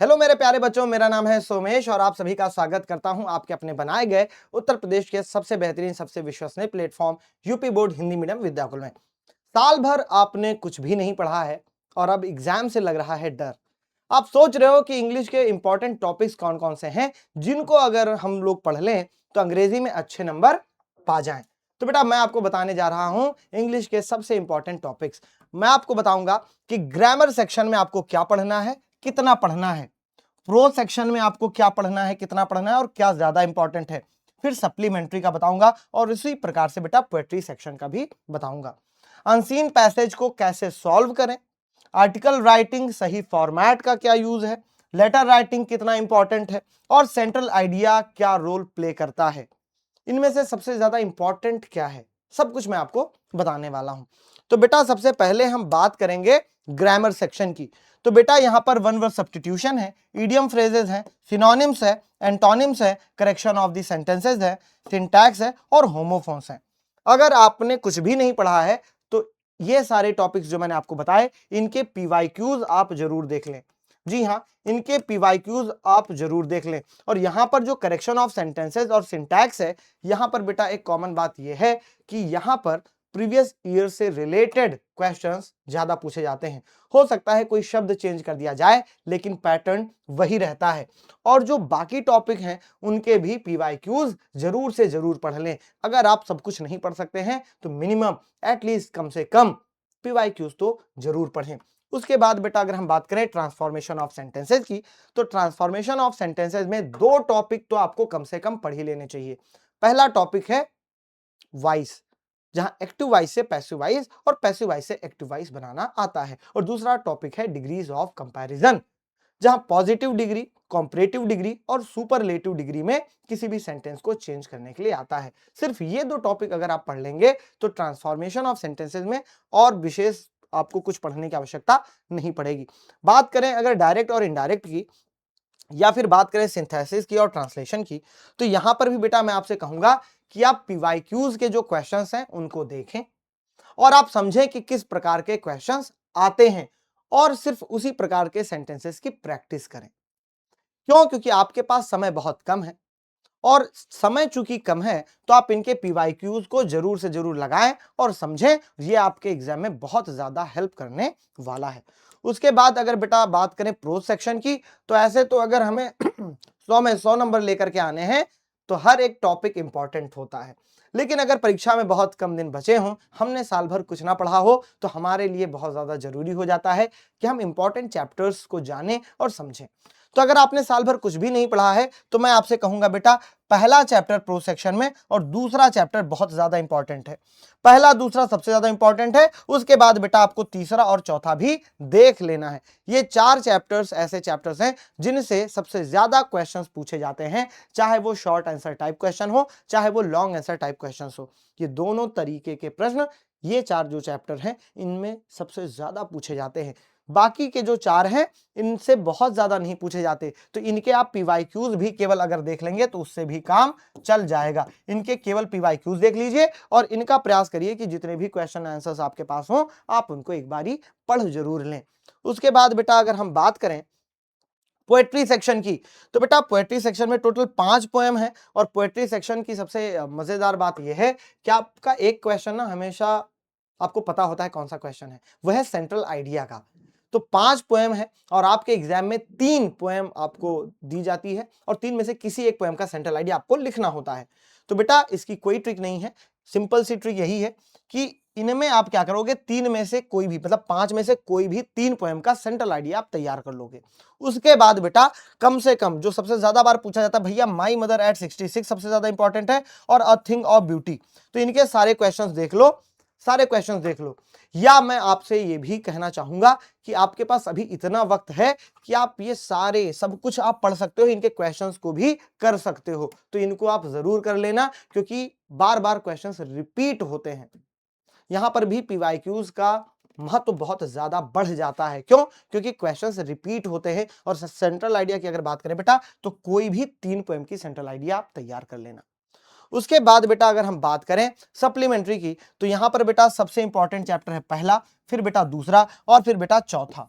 Hello मेरे प्यारे बच्चों, मेरा नाम है सोमेश और आप सभी का स्वागत करता हूं आपके अपने बनाए गए उत्तर प्रदेश के सबसे बेहतरीन, सबसे विश्वसनीय platform UP board Hindi medium Vidyakul में। साल भर आपने कुछ भी नहीं पढ़ा है और अब एग्जाम से लग रहा है डर। आप सोच रहे हो कि इंग्लिश के इंपॉर्टेंट टॉपिक्स कौन कौन से हैं जिनको अगर हम लोग पढ़ लें तो अंग्रेजी में अच्छे नंबर पा जाएं। तो बेटा मैं आपको बताने जा रहा हूं इंग्लिश के सबसे इंपॉर्टेंट टॉपिक्स। मैं आपको बताऊंगा कि ग्रामर सेक्शन में आपको क्या पढ़ना है, कितना पढ़ना है। प्रो सेक्शन में आपको क्या पढ़ना है, कितना पढ़ना है और क्या ज्यादा इंपॉर्टेंट है। फिर सप्लीमेंट्री का बताऊंगा और इसी प्रकार से बेटा पोएट्री सेक्शन का भी बताऊंगा। अनसीन पैसेज को कैसे सॉल्व करें, आर्टिकल राइटिंग सही फॉर्मेट का क्या यूज है, लेटर राइटिंग कितना इंपॉर्टेंट है और सेंट्रल आइडिया क्या रोल प्ले करता है, इनमें से सबसे ज्यादा इंपॉर्टेंट क्या है, सब कुछ मैं आपको बताने वाला हूं। तो बेटा सबसे पहले हम बात करेंगे ग्रामर सेक्शन की। तो बेटा यहां पर वन वर्ड सब्स्टिट्यूशन है, इडियम फ्रेजेस है, सिनोनिम्स है, एंटोनिम्स है, करेक्शन ऑफ द सेंटेंसेस है, सिंटैक्स है और होमोफोन्स है। अगर आपने कुछ भी नहीं पढ़ा है तो ये सारे टॉपिक्स जो मैंने आपको बताए इनके पीवाईक्यूज आप जरूर देख लें। जी हाँ, इनके पीवाईक्यूज आप जरूर देख लें। और यहां पर जो करेक्शन ऑफ सेंटेंसेस और सिंटैक्स है, यहां पर बेटा एक कॉमन बात यह है कि यहां पर प्रीवियस ईयर से रिलेटेड क्वेश्चंस ज्यादा पूछे जाते हैं। हो सकता है कोई शब्द चेंज कर दिया जाए लेकिन पैटर्न वही रहता है। और जो बाकी टॉपिक हैं उनके भी पीवाईक्यूज जरूर से जरूर पढ़ लें। अगर आप सब कुछ नहीं पढ़ सकते हैं तो मिनिमम एटलीस्ट कम से कम पीवाईक्यूज तो जरूर पढ़ें। उसके बाद बेटा अगर हम बात करें ट्रांसफॉर्मेशन ऑफ सेंटेंसेस की, तो ट्रांसफॉर्मेशन ऑफ सेंटेंसेस में दो टॉपिक तो आपको कम से कम पढ़ ही लेने चाहिए। पहला टॉपिक है वॉइस, जहां एक्टिव वॉइस से पैसिव वॉइस और पैसिव वॉइस से एक्टिव वॉइस बनाना आता है। और दूसरा टॉपिक है डिग्रीज ऑफ कंपैरिजन, जहां पॉजिटिव डिग्री, कॉम्परेटिव डिग्री और सुपरलेटिव डिग्री में किसी भी सेंटेंस को चेंज करने के लिए आता है। सिर्फ ये दो टॉपिक अगर आप पढ़ लेंगे तो ट्रांसफॉर्मेशन ऑफ सेंटेंसेस में और विशेष आपको कुछ पढ़ने की आवश्यकता नहीं पड़ेगी। बात करें अगर डायरेक्ट और इनडायरेक्ट की, या फिर बात करें सिंथेसिस की और ट्रांसलेशन की, तो यहां पर भी बेटा मैं आपसे कहूंगा कि आप पीवाईक्यूज के जो क्वेश्चंस हैं उनको देखें और आप समझें कि किस प्रकार के क्वेश्चंस आते हैं और सिर्फ उसी प्रकार के सेंटेंसेस की प्रैक्टिस करें। क्यों? क्योंकि आपके पास समय बहुत कम है और समय चूंकि कम है तो आप इनके पीवाईक्यूज को जरूर से जरूर लगाएं और समझें। ये आपके एग्जाम में बहुत ज्यादा हेल्प करने वाला है। उसके बाद अगर बेटा बात करें प्रोज सेक्शन की, तो ऐसे तो अगर हमें 100 में 100 नंबर लेकर के आने हैं तो हर एक टॉपिक इंपॉर्टेंट होता है। लेकिन अगर परीक्षा में बहुत कम दिन बचे हों, हमने साल भर कुछ ना पढ़ा हो, तो हमारे लिए बहुत ज्यादा जरूरी हो जाता है कि हम इंपॉर्टेंट चैप्टर्स को जानें और समझें। तो अगर आपने साल भर कुछ भी नहीं पढ़ा है तो मैं आपसे कहूंगा बेटा पहला चैप्टर प्रो सेक्शन में और दूसरा चैप्टर बहुत ज्यादा इंपॉर्टेंट है। पहला दूसरा सबसे ज्यादा इंपॉर्टेंट है, उसके बाद बेटा आपको तीसरा और चौथा भी देख लेना है। ये चार चैप्टर्स ऐसे चैप्टर्स हैं जिनसे सबसे ज्यादा क्वेश्चंस पूछे जाते हैं, चाहे वो शॉर्ट आंसर टाइप क्वेश्चन हो चाहे वो लॉन्ग आंसर टाइप क्वेश्चन हो। ये दोनों तरीके के प्रश्न, ये चार जो चैप्टर हैं इनमें सबसे ज्यादा पूछे जाते हैं। बाकी के जो चार हैं इनसे बहुत ज्यादा नहीं पूछे जाते, तो इनके आप पीवाईक्यूज भी केवल अगर देख लेंगे तो उससे भी काम चल जाएगा। इनके केवल पीवाईक्यूज देख लीजिए और इनका प्रयास करिए कि जितने भी क्वेश्चन आंसर्स आपके पास हो आप उनको एक बारी पढ़ जरूर लें। उसके बाद बेटा अगर हम बात करें पोएट्री सेक्शन की, तो बेटा पोएट्री सेक्शन में टोटल 5 पोएम है। और पोएट्री सेक्शन की सबसे मजेदार बात यह है कि आपका एक क्वेश्चन ना हमेशा आपको पता होता है कौन सा क्वेश्चन है, वह है सेंट्रल आइडिया का। तो 5 पोएम है और आपके एग्जाम में 3 पोएम आपको दी जाती है और 3 में से किसी एक पोएम का सेंट्रल आइडिया आपको लिखना होता है। तो बेटा इसकी कोई ट्रिक नहीं है, सिंपल सी ट्रिक यही है कि इनमें आप क्या करोगे, 3 में से कोई भी मतलब 5 में से कोई भी 3 पोएम का सेंट्रल आइडिया आप तैयार कर लोगे। उसके बाद बेटा कम से कम जो सबसे ज्यादा बार पूछा जाता है, भैया माई मदर एट 66 सबसे ज्यादा इंपॉर्टेंट है और अ थिंग ऑफ ब्यूटी, तो इनके सारे क्वेश्चंस देख लो, सारे क्वेश्चंस देख लो। या मैं आपसे ये भी कहना चाहूंगा कि आपके पास अभी इतना वक्त है कि आप ये सारे सब कुछ आप पढ़ सकते हो, इनके क्वेश्चंस को भी कर सकते हो, तो इनको आप जरूर कर लेना क्योंकि बार बार क्वेश्चंस रिपीट होते हैं। यहां पर भी पीवाईक्यूज का महत्व बहुत ज्यादा बढ़ जाता है। क्यों? क्योंकि क्वेश्चंस रिपीट होते हैं। और सेंट्रल आइडिया की अगर बात करें बेटा तो कोई भी 3 पोएम की सेंट्रल आइडिया आप तैयार कर लेना। उसके बाद बेटा अगर हम बात करें सप्लीमेंट्री की, तो यहां पर बेटा सबसे इंपॉर्टेंट चैप्टर है पहला, फिर बेटा दूसरा और फिर बेटा चौथा।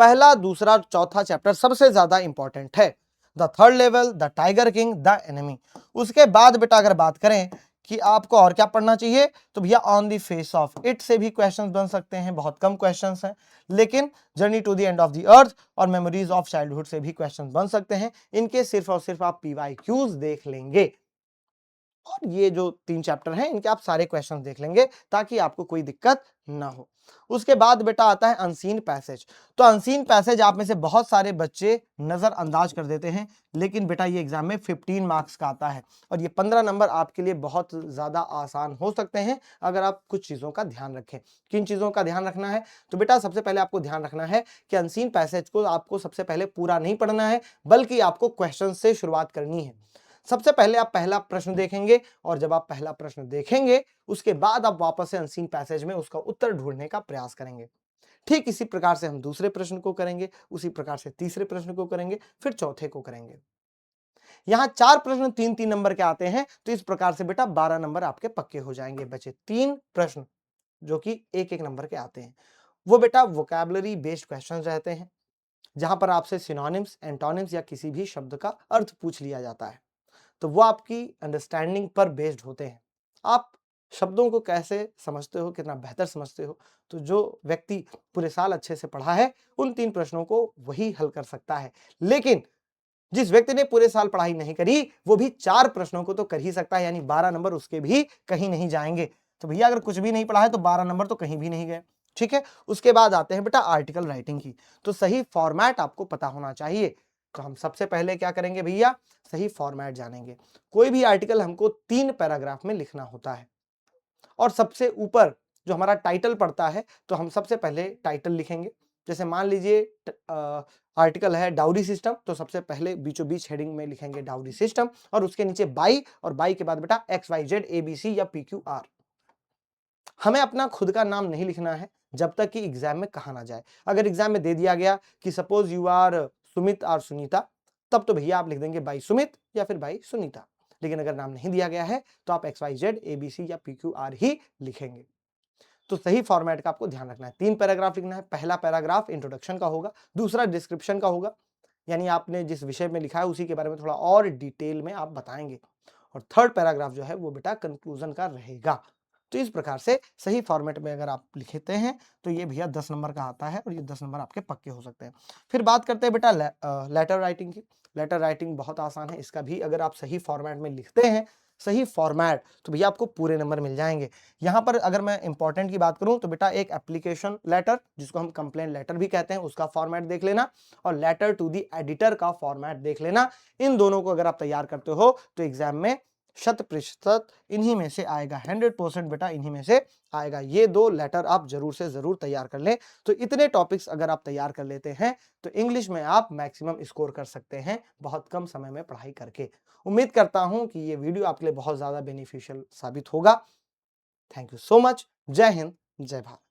पहला, दूसरा, चौथा चैप्टर सबसे ज्यादा इंपॉर्टेंट है। The third level, the tiger king, the enemy. उसके बाद बेटा अगर बात करें कि आपको और क्या पढ़ना चाहिए, तो भैया on the face of it से भी क्वेश्चंस बन सकते हैं, बहुत कम क्वेश्चंस हैं। लेकिन journey to the end of the earth और मेमोरीज ऑफ चाइल्डहुड से भी क्वेश्चंस बन सकते हैं। इनके सिर्फ और सिर्फ आप PYQs देख लेंगे और ये जो 3 चैप्टर हैं इनके आप सारे क्वेश्चन देख लेंगे ताकि आपको कोई दिक्कत ना हो। उसके बाद बेटा आता है अनसीन पैसेज। तो अनसीन पैसेज आप में से बहुत सारे बच्चे नजरअंदाज कर देते हैं, लेकिन बेटा ये एग्जाम में 15 मार्क्स का आता है और ये 15 नंबर आपके लिए बहुत ज्यादा आसान हो सकते हैं अगर आप कुछ चीजों का ध्यान रखें। किन चीजों का ध्यान रखना है, तो बेटा सबसे पहले आपको ध्यान रखना है कि अनसीन पैसेज को आपको सबसे पहले पूरा नहीं पढ़ना है, बल्कि आपको क्वेश्चन से शुरुआत करनी है। सबसे पहले आप पहला प्रश्न देखेंगे और जब आप पहला प्रश्न देखेंगे उसके बाद आप वापस से अनसीन पैसेज में उसका उत्तर ढूंढने का प्रयास करेंगे। ठीक इसी प्रकार से हम दूसरे प्रश्न को करेंगे, उसी प्रकार से तीसरे प्रश्न को करेंगे, फिर चौथे को करेंगे। यहां 4 प्रश्न 3-3 नंबर के आते हैं, तो इस प्रकार से बेटा 12 नंबर आपके पक्के हो जाएंगे। बचे 3 प्रश्न जो कि 1-1 नंबर के आते हैं, वो बेटा वोकैबुलरी बेस्ड क्वेश्चन रहते हैं, जहां पर आपसे सिनोनिम्स, एंटोनिम्स या किसी भी शब्द का अर्थ पूछ लिया जाता है। तो वो आपकी अंडरस्टैंडिंग पर बेस्ड होते हैं। आप शब्दों को कैसे समझते हो, कितना बेहतर समझते हो, तो जो व्यक्ति पूरे साल अच्छे से पढ़ा है उन 3 प्रश्नों को वही हल कर सकता है। लेकिन जिस व्यक्ति ने पूरे साल पढ़ाई नहीं करी वो भी 4 प्रश्नों को तो कर ही सकता है, यानी 12 नंबर उसके भी कहीं नहीं जाएंगे। तो भैया अगर कुछ भी नहीं पढ़ा है तो 12 नंबर तो कहीं भी नहीं गए। ठीक है, उसके बाद आते हैं बेटा आर्टिकल राइटिंग की। तो सही फॉर्मेट आपको पता होना चाहिए। तो हम सबसे पहले क्या करेंगे भैया, सही फॉर्मेट जानेंगे। कोई भी आर्टिकल हमको 3 पैराग्राफ में लिखना होता है और सबसे ऊपर जो हमारा टाइटल पड़ता है तो हम सबसे पहले टाइटल लिखेंगे। जैसे मान लीजिए आर्टिकल है डाउरी सिस्टम, तो सबसे पहले बीचों बीच हेडिंग में लिखेंगे डाउरी सिस्टम और उसके नीचे बाई, और बाई के बाद बेटा XYZ ABC या PQR। हमें अपना खुद का नाम नहीं लिखना है जब तक कि एग्जाम में कहा ना जाए। अगर एग्जाम में दे दिया गया कि सपोज यू आर सुमित और सुनीता, तब तो भैया आप लिख देंगे बाई सुमित या फिर बाई सुनीता। लेकिन अगर नाम नहीं दिया गया है तो आप XYZ ABC या PQR ही लिखेंगे। तो सही फॉर्मेट का आपको ध्यान रखना है। 3 पैराग्राफ लिखना है। पहला पैराग्राफ इंट्रोडक्शन का होगा, दूसरा डिस्क्रिप्शन का होगा, यानी आपने जिस विषय में लिखा है उसी के बारे में थोड़ा और डिटेल में आप बताएंगे, और थर्ड पैराग्राफ जो है वो बेटा कंक्लूजन का रहेगा। तो इस प्रकार से सही फॉर्मेट में अगर आप लिखते हैं तो ये भैया 10 नंबर का आता है और ये 10 नंबर आपके पक्के हो सकते हैं। फिर बात करते हैं बेटा लेटर राइटिंग की। लेटर राइटिंग बहुत आसान है, इसका भी अगर आप सही फॉर्मेट में लिखते हैं, सही फॉर्मेट, तो भैया आपको पूरे नंबर मिल जाएंगे। यहाँ पर अगर मैं इंपॉर्टेंट की बात करूं तो बेटा एक एप्लीकेशन लेटर, जिसको हम कंप्लेंट लेटर भी कहते हैं, उसका फॉर्मेट देख लेना, और लेटर टू दी एडिटर का फॉर्मेट देख लेना। इन दोनों को अगर आप तैयार करते हो तो एग्जाम में 100% इन्हीं में से आएगा, 100% बेटा इन्हीं में से आएगा। ये 2 लेटर आप जरूर से जरूर तैयार कर लें। तो इतने टॉपिक्स अगर आप तैयार कर लेते हैं तो इंग्लिश में आप मैक्सिमम स्कोर कर सकते हैं बहुत कम समय में पढ़ाई करके। उम्मीद करता हूं कि ये वीडियो आपके लिए बहुत ज्यादा बेनिफिशियल साबित होगा। Thank you so much. जय हिंद, जय भारत।